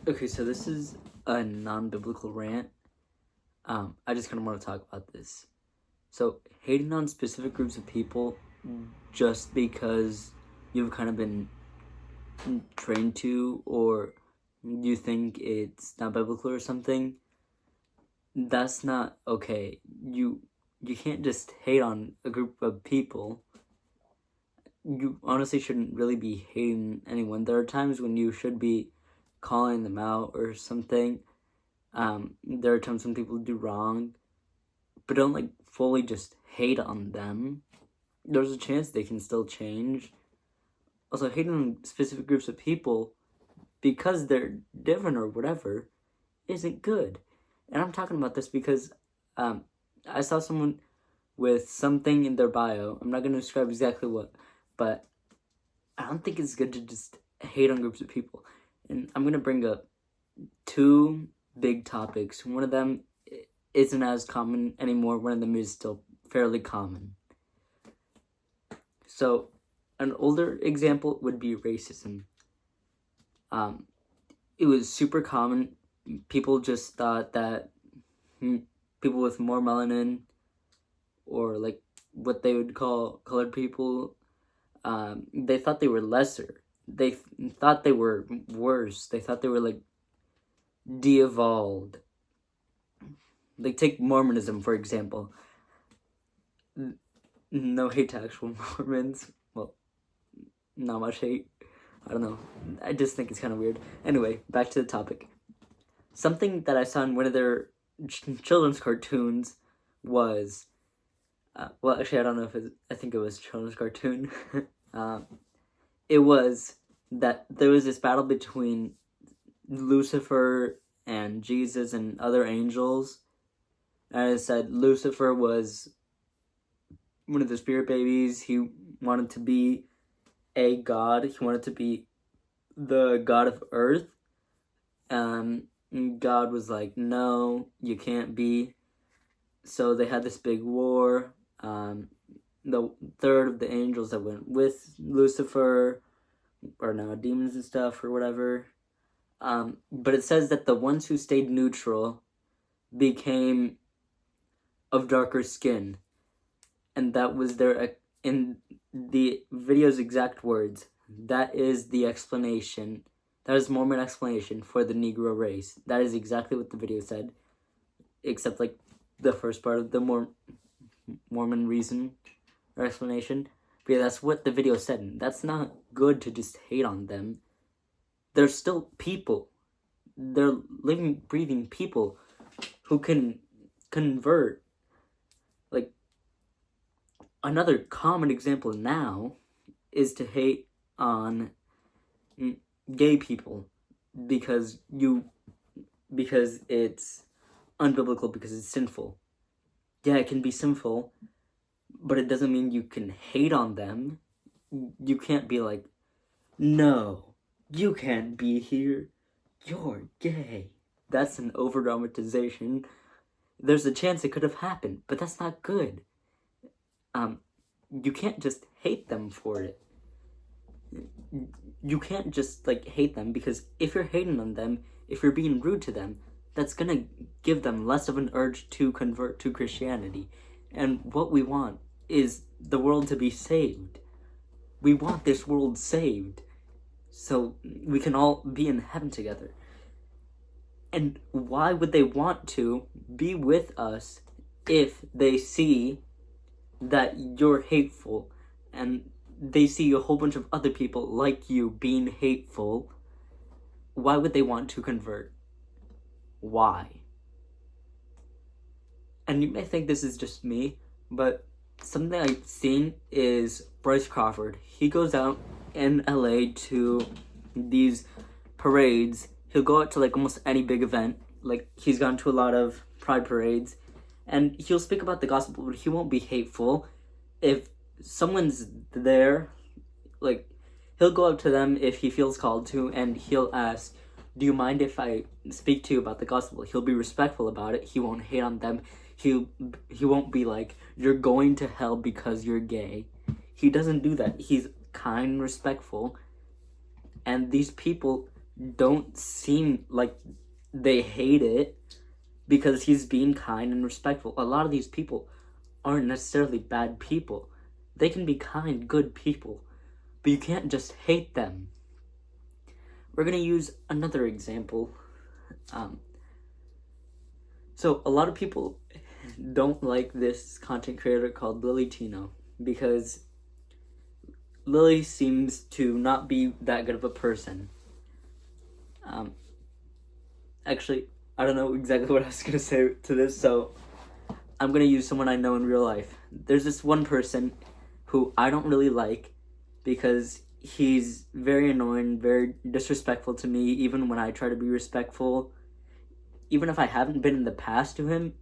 Okay, so this is a non-biblical rant. I just kind of want to talk about this. So, hating on specific groups of people just because you've kind of been trained to, or you think it's not biblical or something, that's not okay. You can't just hate on a group of people. You honestly shouldn't really be hating anyone. There are times when you should be calling them out or something. There are times when people do wrong, but don't like fully just hate on them. There's a chance they can still change. Also, hating on specific groups of people because they're different or whatever isn't good. And I'm talking about this because um, I saw someone with something in their bio. I'm not going to describe exactly what, but I don't think it's good to just hate on groups of people. And I'm going to bring up two big topics. One of them isn't as common anymore. One of them is still fairly common. So, an older example would be racism. It was super common. People just thought that people with more melanin, or like what they would call colored people, they thought they were lesser. They thought they were worse. They thought they were like de-evolved. Like, take Mormonism, for example. No hate to actual Mormons. Well, not much hate. I don't know. I just think it's kind of weird. Anyway, back to the topic. Something that I saw in one of their children's cartoons was... well, actually, I don't know if I think it was a children's cartoon. It was that there was this battle between Lucifer and Jesus and other angels. And it said Lucifer was one of the spirit babies. He wanted to be a god. He wanted to be the god of earth. God was like, no, you can't be. So they had this big war. The third of the angels that went with Lucifer are now demons and stuff or whatever. But it says that the ones who stayed neutral became of darker skin. And that was in the video's exact words, that is the explanation. That is Mormon explanation for the Negro race. That is exactly what the video said. Except like the first part of the Mormon reason or explanation. But yeah, that's what the video said. And that's not good to just hate on them. They're still people. They're living, breathing people who can convert. Like, another common example now is to hate on gay people because it's unbiblical, because it's sinful. Yeah, it can be sinful, but it doesn't mean you can hate on them. You can't be like, no, you can't be here. You're gay. That's an over-dramatization. There's a chance it could have happened, but that's not good. You can't just hate them for it. You can't just like hate them, because if you're hating on them, if you're being rude to them, that's gonna give them less of an urge to convert to Christianity. And what we want is the world to be saved. We want this world saved so we can all be in heaven together. And why would they want to be with us if they see that you're hateful and they see a whole bunch of other people like you being hateful? Why would they want to convert? Why? And you may think this is just me, but something I've seen is Bryce Crawford. He goes out in LA to these parades. He'll go out to like almost any big event. Like, he's gone to a lot of pride parades, and he'll speak about the gospel, but he won't be hateful. If someone's there, like, he'll go up to them if he feels called to, and he'll ask, do you mind if I speak to you about the gospel? He'll be respectful about it. He won't hate on them. He won't be like, you're going to hell because you're gay. He doesn't do that. He's kind and respectful. And these people don't seem like they hate it because he's being kind and respectful. A lot of these people aren't necessarily bad people. They can be kind, good people, but you can't just hate them. We're gonna use another example. So a lot of people don't like this content creator called Lily Tino because Lily seems to not be that good of a person. Actually, I don't know exactly what I was gonna say to this, so I'm gonna use someone I know in real life. There's this one person who I don't really like because he's very annoying, very disrespectful to me, even when I try to be respectful. Even if I haven't been in the past to him,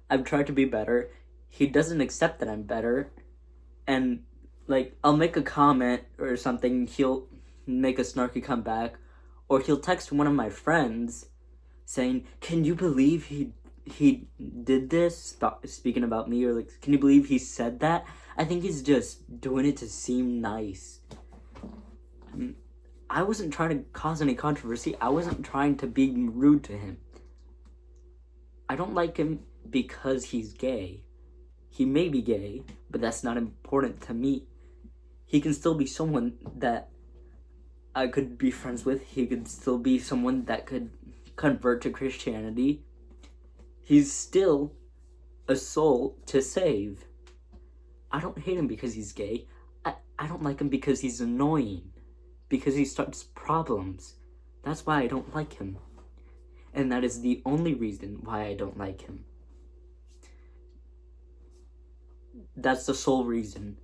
I've tried to be better. He doesn't accept that I'm better. And, like, I'll make a comment or something, he'll make a snarky comeback, or he'll text one of my friends saying, "Can you believe he did this?" Speaking about me, or like, "Can you believe he said that?" I think he's just doing it to seem nice. I wasn't trying to cause any controversy. I wasn't trying to be rude to him. I don't like him because he's gay. He may be gay, but that's not important to me. He can still be someone that I could be friends with. He could still be someone that could convert to Christianity. He's still a soul to save. I don't hate him because he's gay. I don't like him because he's annoying. Because he starts problems. That's why I don't like him. And that is the only reason why I don't like him. That's the sole reason.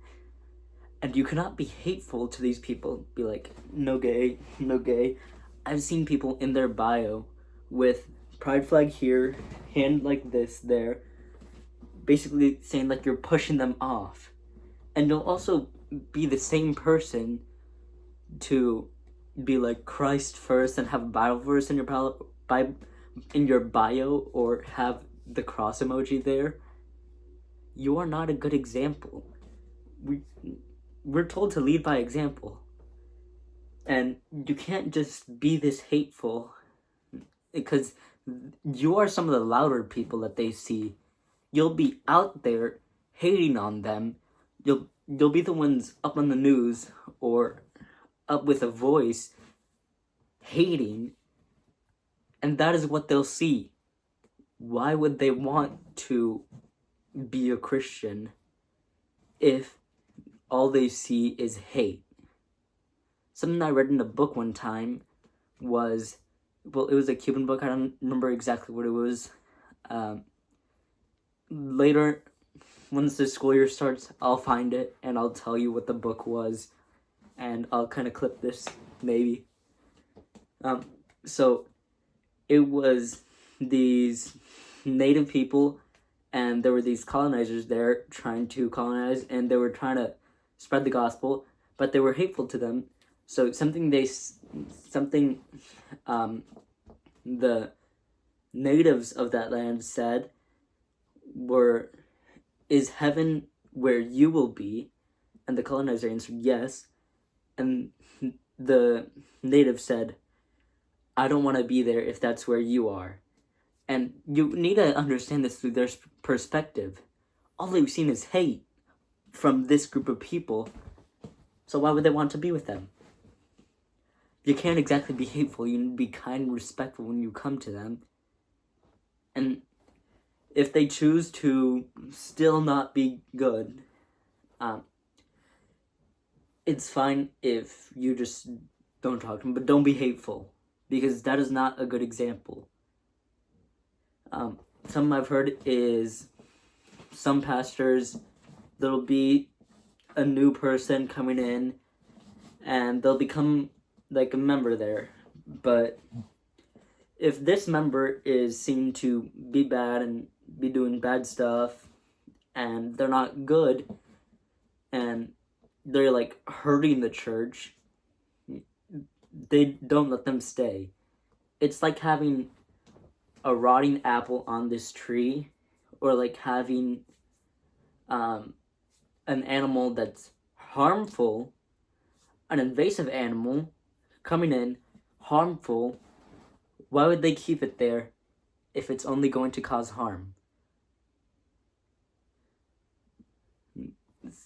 And you cannot be hateful to these people. Be like, no gay, no gay. I've seen people in their bio with pride flag here, hand like this there, basically saying like you're pushing them off. And you'll also be the same person to be like Christ first and have a Bible verse in your bio or have the cross emoji there. You are not a good example. We're told to lead by example. And you can't just be this hateful because you are some of the louder people that they see. You'll be out there hating on them. You'll be the ones up on the news or up with a voice hating, and that is what they'll see. Why would they want to be a Christian if all they see is hate? Something I read in a book one time was, well, it was a Cuban book. I don't remember exactly what it was. Later, once the school year starts, I'll find it and I'll tell you what the book was, and I'll kind of clip this, maybe. So it was these native people, and there were these colonizers there trying to colonize, and they were trying to spread the gospel, but they were hateful to them. So the natives of that land said were, "Is heaven where you will be?" And the colonizer answered yes. And the native said, "I don't want to be there if that's where you are." And you need to understand this through their perspective. All they've seen is hate from this group of people. So why would they want to be with them? You can't exactly be hateful. You need to be kind and respectful when you come to them. And if they choose to still not be good, it's fine if you just don't talk to them, but don't be hateful, because that is not a good example. Something I've heard is some pastors, there'll be a new person coming in and they'll become like a member there. But if this member is seen to be bad and be doing bad stuff and they're not good and they're like hurting the church, they don't let them stay. It's like having a rotting apple on this tree, or like having an animal that's harmful, an invasive animal coming in, harmful, why would they keep it there if it's only going to cause harm?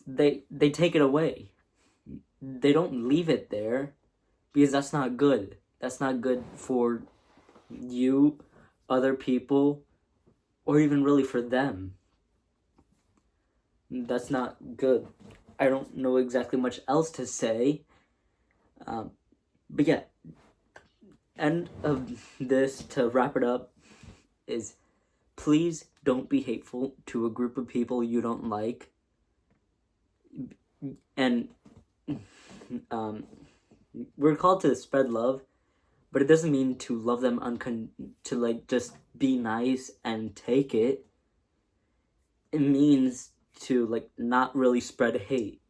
They take it away. They don't leave it there because that's not good. That's not good for you, other people, or even really for them. That's not good. I don't know exactly much else to say. But yeah, end of this, to wrap it up, is please don't be hateful to a group of people you don't like. And we're called to spread love, but it doesn't mean to love them to like just be nice and take it. It means to like not really spread hate.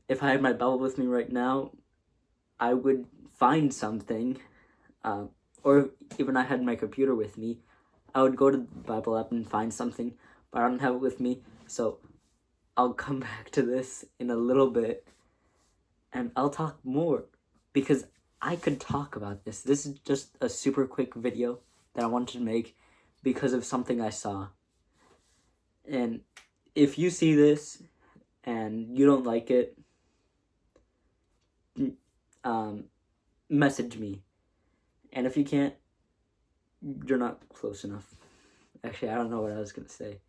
If I had my Bible with me right now, I would find something, or even I had my computer with me, I would go to the Bible app and find something, but I don't have it with me, so I'll come back to this in a little bit, and I'll talk more, because I could talk about this. This is just a super quick video that I wanted to make because of something I saw. And if you see this and you don't like it, message me. And if you can't, you're not close enough. Actually, I don't know what I was gonna say.